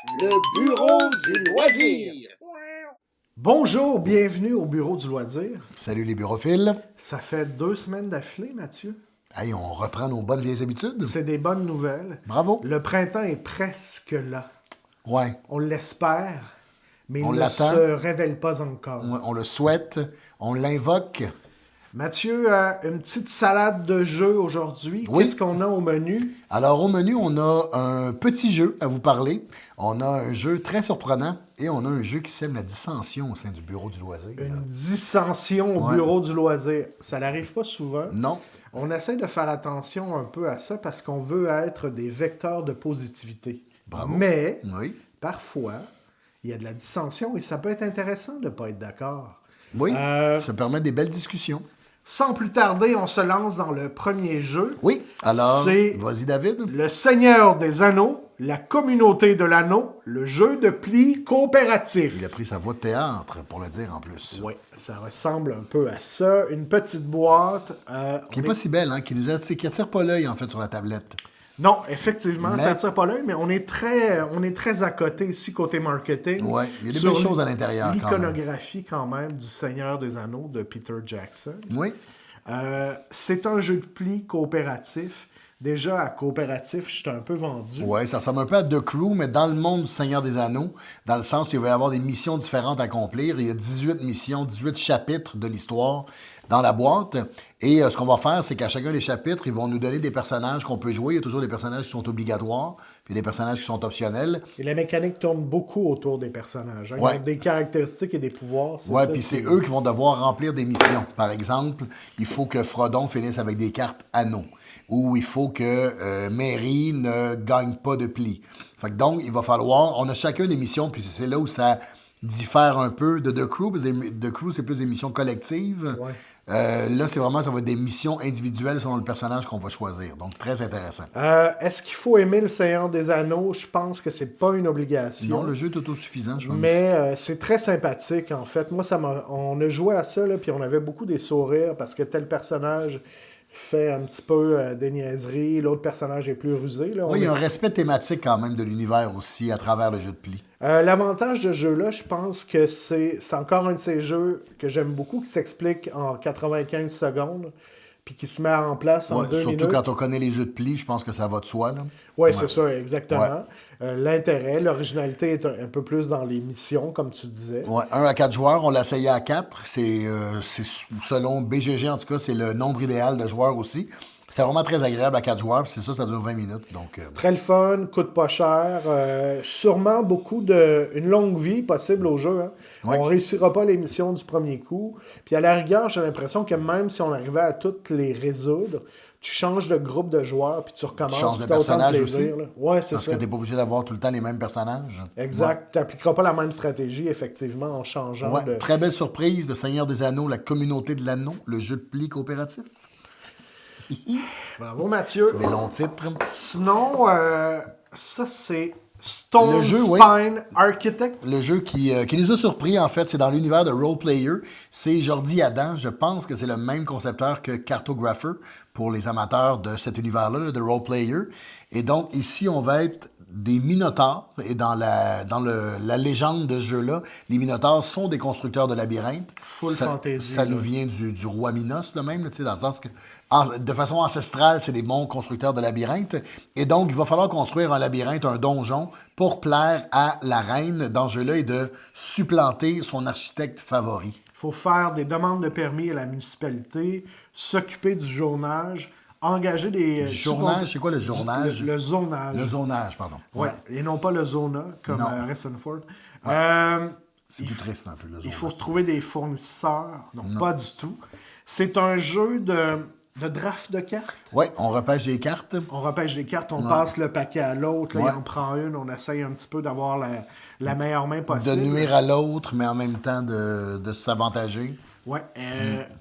Le bureau du loisir. Bonjour, bienvenue au bureau du loisir. Salut les burophiles. Ça fait 2 semaines d'affilée, Mathieu. Hey, on reprend nos bonnes vieilles habitudes. C'est des bonnes nouvelles. Bravo. Le printemps est presque là. Ouais. On l'espère, mais On il ne l'attend. se révèle pas encore. On le souhaite, on l'invoque. Mathieu, une petite salade de jeux aujourd'hui. Oui. Qu'est-ce qu'on a au menu? Alors au menu, on a un petit jeu à vous parler. On a un jeu très surprenant et on a un jeu qui sème la dissension au sein du bureau du loisir. Une dissension au Ouais. bureau du loisir. Ça n'arrive pas souvent. Non. On essaie de faire attention un peu à ça parce qu'on veut être des vecteurs de positivité. Bravo. Mais, Oui. parfois, il y a de la dissension et ça peut être intéressant de ne pas être d'accord. Oui. Ça permet des belles discussions. Sans plus tarder, on se lance dans le premier jeu. Oui. Alors, C'est vas-y David. Le Seigneur des Anneaux, la communauté de l'anneau, le jeu de pli coopératif. Il a pris sa voix de théâtre pour le dire en plus. Oui, ça ressemble un peu à ça. Une petite boîte. Qui n'est pas si belle, hein, qui attire pas l'œil en fait sur la tablette. Non, effectivement, Mais- ça attire pas l'œil, mais on est très à côté ici, côté marketing. Ouais, il y a des sur belles choses à l'intérieur, quand même. L'iconographie quand même du Seigneur des Anneaux de Peter Jackson. Oui. C'est un jeu de pli coopératif. Déjà, à coopératif, je suis un peu vendu. Oui, ça ressemble un peu à The Crew, mais dans le monde du Seigneur des Anneaux, dans le sens où il va y avoir des missions différentes à accomplir. Il y a 18 missions, 18 chapitres de l'histoire dans la boîte. Et ce qu'on va faire, c'est qu'à chacun des chapitres, ils vont nous donner des personnages qu'on peut jouer. Il y a toujours des personnages qui sont obligatoires, puis des personnages qui sont optionnels. Et la mécanique tourne beaucoup autour des personnages. Hein. Ouais. Ils ont des caractéristiques et des pouvoirs. Ouais, ça puis qui- c'est eux qui vont devoir remplir des missions. Par exemple, il faut que Frodon finisse avec des cartes anneaux. Ou il faut que Merry ne gagne pas de pli. Fait que donc, il va falloir... On a chacun des missions, puis c'est là où ça diffère un peu de The Crew, parce que The Crew, c'est plus des missions collectives. Ouais. Là, ça va être des missions individuelles selon le personnage qu'on va choisir. Donc, très intéressant. Est-ce qu'il faut aimer le Seigneur des Anneaux? Je pense que c'est pas une obligation. Non, le jeu est autosuffisant, je pense. Mais c'est très sympathique, en fait. Moi, on a joué à ça, là, puis on avait beaucoup des sourires parce que tel personnage fait un petit peu des niaiseries, l'autre personnage est plus rusé. Là. Oui, il y a un respect thématique quand même de l'univers aussi à travers le jeu de pli. L'avantage de ce jeu-là, je pense que c'est encore un de ces jeux que j'aime beaucoup, qui s'explique en 95 secondes, puis qui se met en place en Ouais, 2 surtout minutes. quand on connaît les jeux de pli, je pense que ça va de soi. Là. Oui, c'est ça, exactement. Ouais. L'intérêt, l'originalité est un peu plus dans les missions, comme tu disais. Ouais, 1 à 4 joueurs, on l'a essayé à 4. C'est selon BGG, en tout cas, c'est le nombre idéal de joueurs aussi. C'était vraiment très agréable à 4 joueurs, puis c'est ça dure 20 minutes. Donc, Très le fun, coûte pas cher. Sûrement une longue vie possible au jeu. Hein. Ouais. On réussira pas les missions du premier coup. Puis à la rigueur, j'ai l'impression que même si on arrivait à toutes les résoudre, tu changes de groupe de joueurs puis tu recommences. tu changes de puis t'as autant personnage plaisir, aussi. là. Ouais, c'est parce ça. que t'es pas obligé d'avoir tout le temps les mêmes personnages. Exact. Tu n'appliqueras pas la même stratégie, effectivement, en changeant Ouais. de... Très belle surprise, le Seigneur des Anneaux, la communauté de l'anneau, le jeu de pli coopératif. Bravo, Mathieu. Des longs titres. Sinon, ça, c'est Stone Le jeu, oui. Spine Architect. Le jeu qui nous a surpris, en fait, c'est dans l'univers de Role Player. C'est Jordi Adam. Je pense que c'est le même concepteur que Cartographer pour les amateurs de cet univers-là, là, de Role Player. Et donc, ici, on va être des Minotaures. Et dans la légende de ce jeu-là, les Minotaures sont des constructeurs de labyrinthes. Full ça, fantasy, Ça là. nous vient du roi Minos, là, même, là, tu sais, dans le sens que, de façon ancestrale, c'est des bons constructeurs de labyrinthes. Et donc, il va falloir construire un labyrinthe, un donjon, pour plaire à la reine dans ce jeu-là et de supplanter son architecte favori. Il faut faire des demandes de permis à la municipalité, s'occuper du journage, engager des... Du journage, c'est quoi le journage? Le zonage. Le zonage, pardon. Ouais. Et non pas le zona, comme Non. Harrison Ford. C'est plus triste un peu, le zonage. Il faut se trouver des fournisseurs. Non, pas du tout. C'est un jeu de draft de cartes. Oui, on repêche des cartes. On repêche des cartes, on passe le paquet à l'autre, là, Ouais. il en prend une, on essaye un petit peu d'avoir la meilleure main De possible. nuire à l'autre, mais en même temps de s'avantager. Ouais,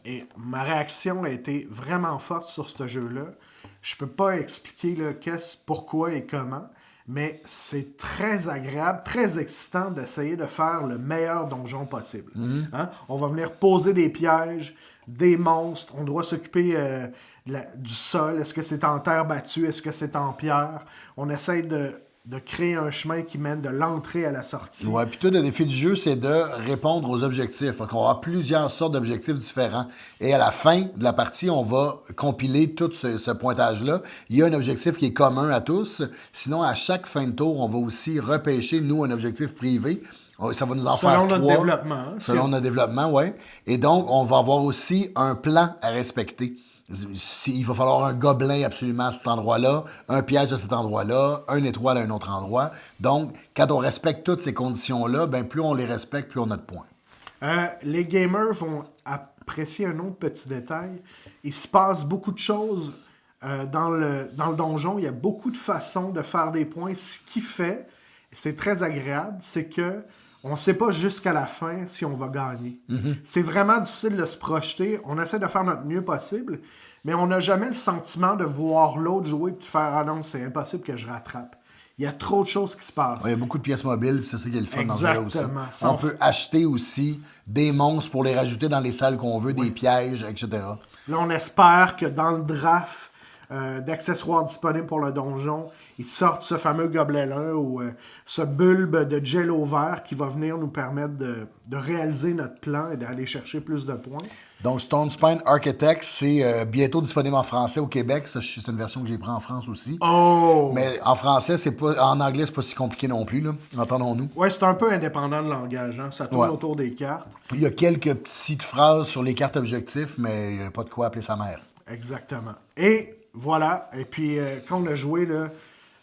et ma réaction a été vraiment forte sur ce jeu-là. Je peux pas expliquer là, pourquoi et comment, mais c'est très agréable, très excitant d'essayer de faire le meilleur donjon possible. Hein? On va venir poser des pièges, des monstres, on doit s'occuper du sol. Est-ce que c'est en terre battue? Est-ce que c'est en pierre? On essaye de créer un chemin qui mène de l'entrée à la sortie. Ouais, puis tout le défi du jeu, c'est de répondre aux objectifs. Donc, on va avoir plusieurs sortes d'objectifs différents. Et à la fin de la partie, on va compiler tout ce pointage-là. Il y a un objectif qui est commun à tous. Sinon, à chaque fin de tour, on va aussi repêcher, nous, un objectif privé. Ça va nous en faire 3. Selon notre développement. Hein, selon notre développement, oui. Et donc, on va avoir aussi un plan à respecter. Il va falloir un gobelin absolument à cet endroit-là, un piège à cet endroit-là, une étoile à un autre endroit. Donc, quand on respecte toutes ces conditions-là, ben plus on les respecte, plus on a de points. Les gamers vont apprécier un autre petit détail. Il se passe beaucoup de choses dans le donjon. Il y a beaucoup de façons de faire des points. Ce qui fait, c'est très agréable, c'est que on ne sait pas jusqu'à la fin si on va gagner. C'est vraiment difficile de se projeter. On essaie de faire notre mieux possible, mais on n'a jamais le sentiment de voir l'autre jouer et de faire « Ah non, c'est impossible que je rattrape ». Il y a trop de choses qui se passent. Il y a beaucoup de pièces mobiles, c'est ça qui est le fun dans ce jeu-là aussi. Exactement. On peut acheter aussi des monstres pour les rajouter dans les salles qu'on veut, des pièges, etc. Là, on espère que dans le draft d'accessoires disponibles pour le donjon, ils sortent ce fameux gobelet-là ou ce bulbe de jello vert qui va venir nous permettre de réaliser notre plan et d'aller chercher plus de points. Donc, Stone Spine Architects, c'est bientôt disponible en français au Québec. Ça, c'est une version que j'ai prise en France aussi. Oh! Mais en français, en anglais, c'est pas si compliqué non plus, là. Entendons-nous. Ouais, c'est un peu indépendant de langage. Hein? Ça tourne autour des cartes. Il y a quelques petites phrases sur les cartes objectifs, mais il n'y a pas de quoi appeler sa mère. Exactement. Et voilà. Et puis, quand on a joué, là,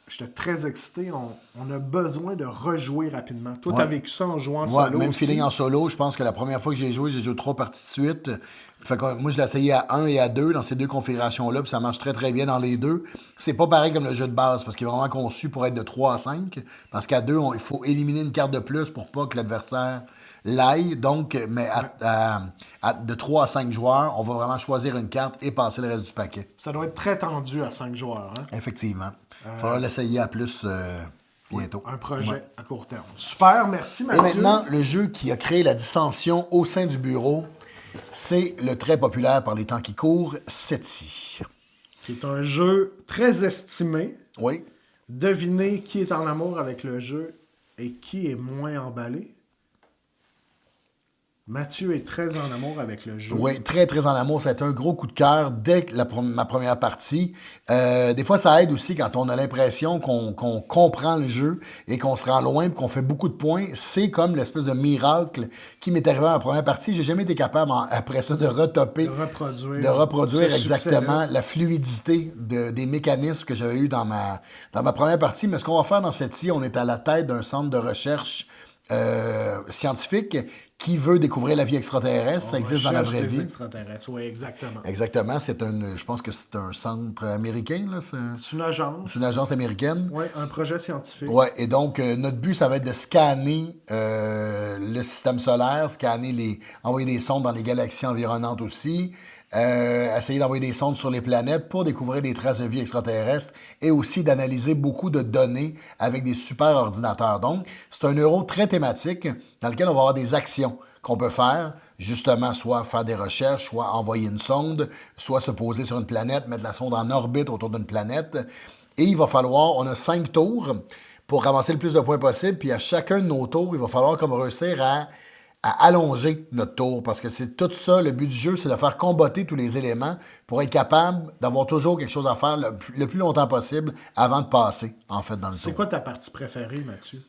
j'étais très excité. On a besoin de rejouer rapidement. Toi, t'as vécu ça en jouant solo même aussi. feeling en solo. Je pense que la première fois que j'ai joué 3 parties de suite. Fait que moi, je l'ai essayé à 1 et à 2 dans ces 2 configurations-là, puis ça marche très, très bien dans les 2. C'est pas pareil comme le jeu de base, parce qu'il est vraiment conçu pour être de 3 à 5. Parce qu'à 2, il faut éliminer une carte de plus pour pas que l'adversaire l'aille. Donc, mais de 3 à 5 joueurs, on va vraiment choisir une carte et passer le reste du paquet. Ça doit être très tendu à 5 joueurs. Hein? Effectivement. Il faudra l'essayer à plus bientôt. Un projet à court terme. Super, merci Mathieu. Et maintenant, le jeu qui a créé la dissension au sein du bureau, c'est le très populaire par les temps qui courent, SETI. C'est un jeu très estimé. Oui. Devinez qui est en amour avec le jeu et qui est moins emballé. Mathieu est très en amour avec le jeu. Oui, très, très en amour. Ça a été un gros coup de cœur dès ma première partie. Des fois, ça aide aussi quand on a l'impression qu'on comprend le jeu et qu'on se rend loin et qu'on fait beaucoup de points. C'est comme l'espèce de miracle qui m'est arrivé en la première partie. J'ai jamais été capable, après ça, de retopper. De reproduire exactement la fluidité des mécanismes que j'avais eu dans ma première partie. Mais ce qu'on va faire dans cette on est à la tête d'un centre de recherche scientifique qui veut découvrir la vie extraterrestre. Ça existe dans la vraie vie. Extraterrestres, oui, exactement. Exactement. Je pense que c'est un centre américain. Là. C'est une agence. C'est une agence américaine. Oui, un projet scientifique. Oui, et donc, notre but, ça va être de scanner le système solaire, envoyer des sondes dans les galaxies environnantes aussi, essayer d'envoyer des sondes sur les planètes pour découvrir des traces de vie extraterrestre et aussi d'analyser beaucoup de données avec des super ordinateurs. Donc, c'est un euro très thématique dans lequel on va avoir des actions qu'on peut faire, justement, soit faire des recherches, soit envoyer une sonde, soit se poser sur une planète, mettre la sonde en orbite autour d'une planète. Et il va falloir, on a 5 tours pour ramasser le plus de points possible, puis à chacun de nos tours, il va falloir comme réussir à allonger notre tour, parce que c'est tout ça, le but du jeu, c'est de faire combotter tous les éléments pour être capable d'avoir toujours quelque chose à faire le plus longtemps possible avant de passer, en fait, dans le tour. C'est quoi ta partie préférée, Mathieu?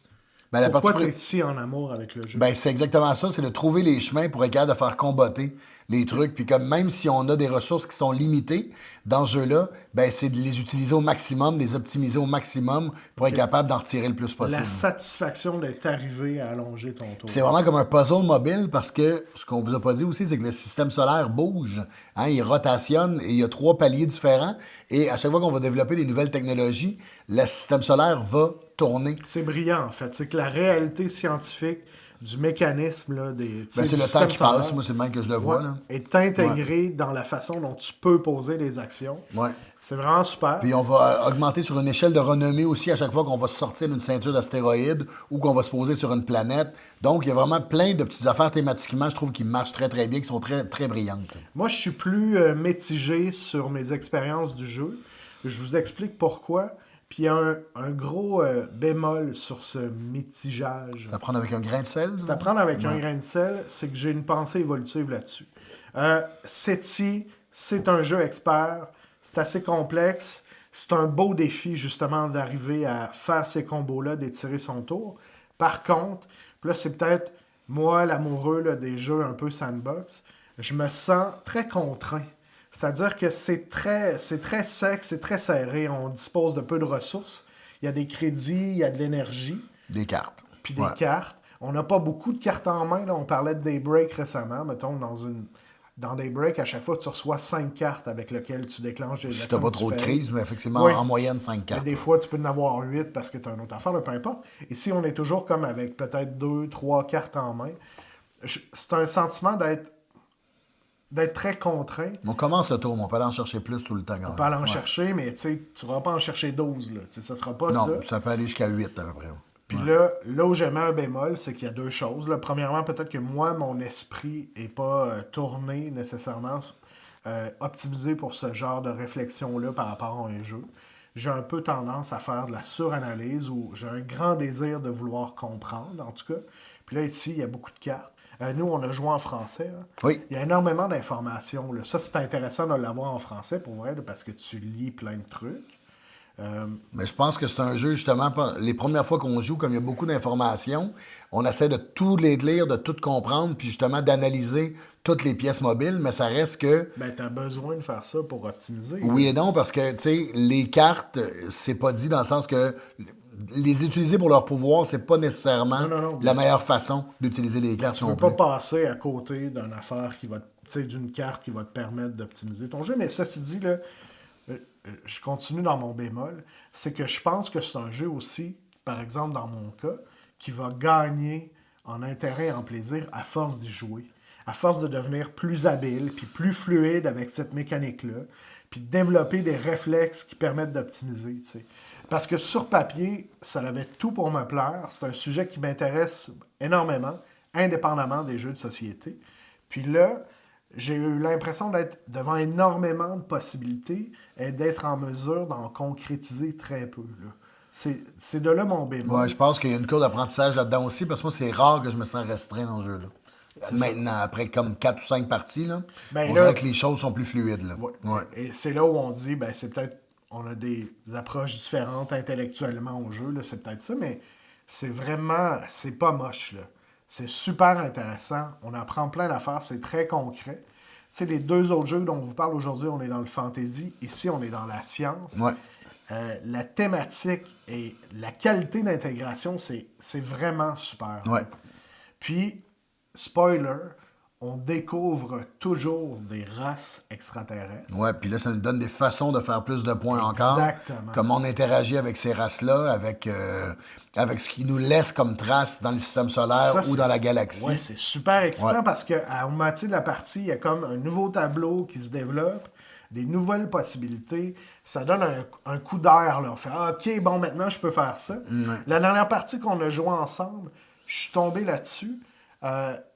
Ben, Pourquoi tu es si en amour avec le jeu? Ben, c'est exactement ça, c'est de trouver les chemins pour être capable de faire combotter les trucs. Puis comme même si on a des ressources qui sont limitées dans ce jeu-là, ben, c'est de les utiliser au maximum, de les optimiser au maximum pour être capable d'en retirer le plus possible. La satisfaction d'être arrivé à allonger ton tour. C'est vraiment comme un puzzle mobile parce que ce qu'on vous a pas dit aussi, c'est que le système solaire bouge. Hein, il rotationne et il y a 3 paliers différents. Et à chaque fois qu'on va développer des nouvelles technologies, le système solaire va tourner. C'est brillant, en fait. C'est que la réalité scientifique du mécanisme là, des... Ben, c'est le temps qui passe. Moi, c'est le même que je le vois. Là. Est intégré dans la façon dont tu peux poser les actions. Ouais. C'est vraiment super. Puis on va augmenter sur une échelle de renommée aussi à chaque fois qu'on va sortir d'une ceinture d'astéroïdes ou qu'on va se poser sur une planète. Donc, il y a vraiment plein de petites affaires thématiquement, je trouve, qui marchent très, très bien, qui sont très, très brillantes. Moi, je suis plus mitigé sur mes expériences du jeu. Je vous explique pourquoi. Puis il y a un gros bémol sur ce mitigeage. C'est à prendre avec un grain de sel? C'est à prendre avec un grain de sel, c'est que j'ai une pensée évolutive là-dessus. SETI, c'est un jeu expert, c'est assez complexe, c'est un beau défi justement d'arriver à faire ces combos-là, d'étirer son tour. Par contre, puis là c'est peut-être moi l'amoureux là, des jeux un peu sandbox, je me sens très contraint. C'est-à-dire que c'est très sec, c'est très serré, on dispose de peu de ressources, il y a des crédits, il y a de l'énergie. Des cartes. Puis des cartes. On n'a pas beaucoup de cartes en main. Là. On parlait de Daybreak récemment. Mettons, dans Daybreak, à chaque fois, tu reçois 5 cartes avec lesquelles tu déclenches des Si actions t'as pas trop de différentes. crise, mais effectivement, Oui. en moyenne, 5 Mais cartes. des fois, tu peux en avoir 8 parce que tu as une autre affaire, là, peu importe. Ici, on est toujours comme avec peut-être 2, 3 cartes en main. C'est un sentiment d'être très contraint. On commence le tour, mais on peut aller en chercher plus tout le temps. On peut aller en chercher, mais tu ne vas pas en chercher 12. Là. Ça ne sera pas Non, ça. ça peut aller jusqu'à 8 à peu près. Puis là où j'ai mis un bémol, c'est qu'il y a deux choses. Là. Premièrement, peut-être que moi, mon esprit n'est pas tourné nécessairement, optimisé pour ce genre de réflexion-là par rapport à un jeu. J'ai un peu tendance à faire de la suranalyse ou j'ai un grand désir de vouloir comprendre, en tout cas. Puis là, ici, il y a beaucoup de cartes. Nous, on a joué en français. Hein. Oui. Il y a énormément d'informations. Là. Ça, c'est intéressant de l'avoir en français, pour vrai, là, parce que tu lis plein de trucs. Mais je pense que c'est un jeu, justement, les premières fois qu'on joue, comme il y a beaucoup d'informations, on essaie de tout les lire, de tout comprendre, puis justement d'analyser toutes les pièces mobiles, mais ça reste que... Ben, tu as besoin de faire ça pour optimiser. Oui et non, parce que, tu sais, les cartes, c'est pas dit dans le sens que les utiliser pour leur pouvoir, c'est pas nécessairement Non, la meilleure façon d'utiliser les cartes Tu ne non veux pas plus. passer à côté d'une affaire qui va, d'une carte qui va te permettre d'optimiser ton jeu. Mais ceci dit, là, je continue dans mon bémol, c'est que je pense que c'est un jeu aussi, par exemple dans mon cas, qui va gagner en intérêt et en plaisir à force d'y jouer. À force de devenir plus habile, puis plus fluide avec cette mécanique-là, puis de développer des réflexes qui permettent d'optimiser, tu sais. Parce que sur papier, ça avait tout pour me plaire. C'est un sujet qui m'intéresse énormément, indépendamment des jeux de société. Puis là, j'ai eu l'impression d'être devant énormément de possibilités et d'être en mesure d'en concrétiser très peu. Là. C'est de là mon bémol. Ouais, je pense qu'il y a une cour d'apprentissage là-dedans aussi, parce que moi, c'est rare que je me sens restreint dans ce jeu-là. Maintenant, après comme 4 ou 5 parties, là, Ben on là- dirait que les choses sont plus fluides. Là. Ouais. Ouais. Et c'est là où on dit, ben c'est peut-être, on a des approches différentes intellectuellement au jeu, là, c'est peut-être ça, mais c'est vraiment, c'est pas moche, là. C'est super intéressant, on apprend plein d'affaires, c'est très concret. Tu sais, les deux autres jeux dont on vous parle aujourd'hui, on est dans le fantasy, ici on est dans la science. Ouais. La thématique et la qualité d'intégration, c'est vraiment super. Ouais. Puis, spoiler, on découvre toujours des races extraterrestres. Ouais, puis là, ça nous donne des façons de faire plus de points encore. Exactement. Comment on interagit avec ces races-là, avec ce qui nous laisse comme trace dans le système solaire Ça, ou c'est- dans la galaxie. Ouais, c'est super excitant Ouais. parce qu'à moitié de la partie, il y a comme un nouveau tableau qui se développe, des nouvelles possibilités. Ça donne un coup d'air. Là. On fait ah, OK, bon, maintenant, je peux faire ça. La dernière partie qu'on a joué ensemble, je suis tombé là-dessus.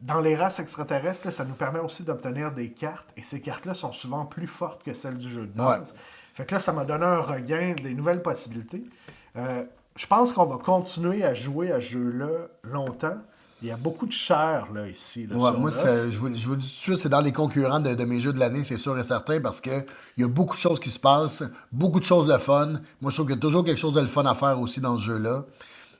Dans les races extraterrestres, là, ça nous permet aussi d'obtenir des cartes. Et ces cartes-là sont souvent plus fortes que celles du jeu de base. Ouais. Fait que là, ça m'a donné un regain, des nouvelles possibilités. Je pense qu'on va continuer à jouer à ce jeu-là longtemps. Il y a beaucoup de chair là, ici. Là, Ouais, sur moi, l'os. je vous le dis tout de suite, c'est dans les concurrents de mes jeux de l'année, c'est sûr et certain, parce qu'il y a beaucoup de choses qui se passent, beaucoup de choses le fun. Moi, je trouve qu'il y a toujours quelque chose de le fun à faire aussi dans ce jeu-là.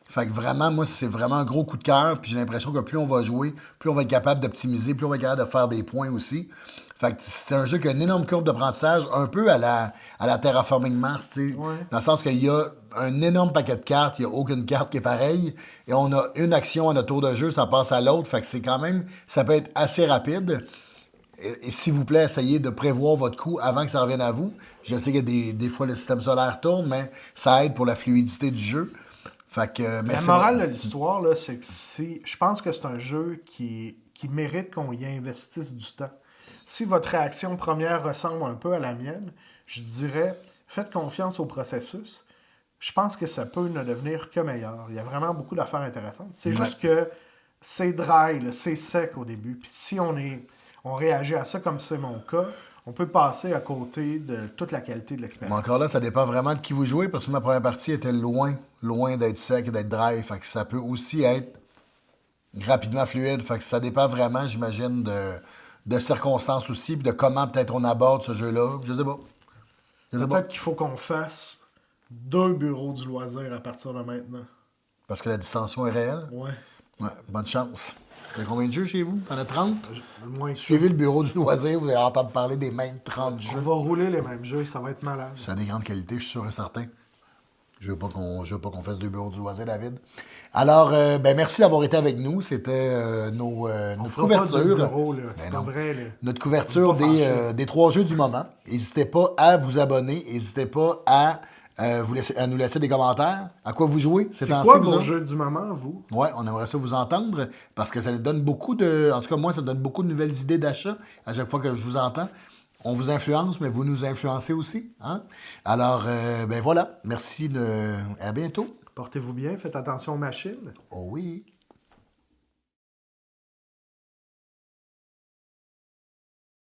Fait que vraiment, moi, c'est vraiment un gros coup de cœur. Puis j'ai l'impression que plus on va jouer, plus on va être capable d'optimiser, plus on va être capable de faire des points aussi. Fait que c'est un jeu qui a une énorme courbe d'apprentissage, un peu à la Terraforming Mars, tu sais. Ouais. Dans le sens qu'il y a un énorme paquet de cartes, il n'y a aucune carte qui est pareille. Et on a une action à notre tour de jeu, ça passe à l'autre. Fait que c'est quand même, ça peut être assez rapide. Et s'il vous plaît, essayez de prévoir votre coup avant que ça revienne à vous. Je sais que des fois le système solaire tourne, mais ça aide pour la fluidité du jeu. Fait que, mais La c'est- morale de l'histoire, là, c'est que je pense que c'est un jeu qui mérite qu'on y investisse du temps. Si votre réaction première ressemble un peu à la mienne, je dirais, faites confiance au processus. Je pense que ça peut ne devenir que meilleur. Il y a vraiment beaucoup d'affaires intéressantes. C'est Ouais. juste que c'est dry, là, c'est sec au début. Puis si on réagit à ça comme c'est mon cas, on peut passer à côté de toute la qualité de Mais l'expérience. encore là, ça dépend vraiment de qui vous jouez, parce que ma première partie était loin d'être sec et d'être dry. Fait que ça peut aussi être rapidement fluide. Fait que ça dépend vraiment, j'imagine, de circonstances aussi, puis de comment peut-être on aborde ce jeu-là. Je sais pas. Je sais pas. Peut-être qu'il faut qu'on fasse 2 bureaux du loisir à partir de maintenant. Parce que la distension est réelle. Ouais. Ouais, bonne chance. T'as combien de jeux chez vous? T'en as 30? Moins que ça. Suivez le bureau du loisir, vous allez entendre parler des mêmes 30 On jeux. va rouler les mêmes jeux, ça va être malade. Ça a des grandes qualités, je suis sûr et certain. Je veux pas qu'on fasse 2 bureaux du loisir, David. Alors, merci d'avoir été avec nous. C'était notre fera pas couverture. de bureau, là. Ben C'est non. pas vrai, là. Notre couverture On est pas fâchés. des 3 jeux du moment. N'hésitez pas à vous abonner. N'hésitez pas à nous laisser des commentaires. À quoi vous jouez? C'est temps-ci, quoi vous vos autres? jeux du moment, vous? Oui, on aimerait ça vous entendre parce que ça nous donne beaucoup de... En tout cas, moi, ça me donne beaucoup de nouvelles idées d'achat à chaque fois que je vous entends. On vous influence, mais vous nous influencez aussi. Hein? Alors, voilà. Merci. À bientôt. Portez-vous bien, faites attention aux machines. Oh oui.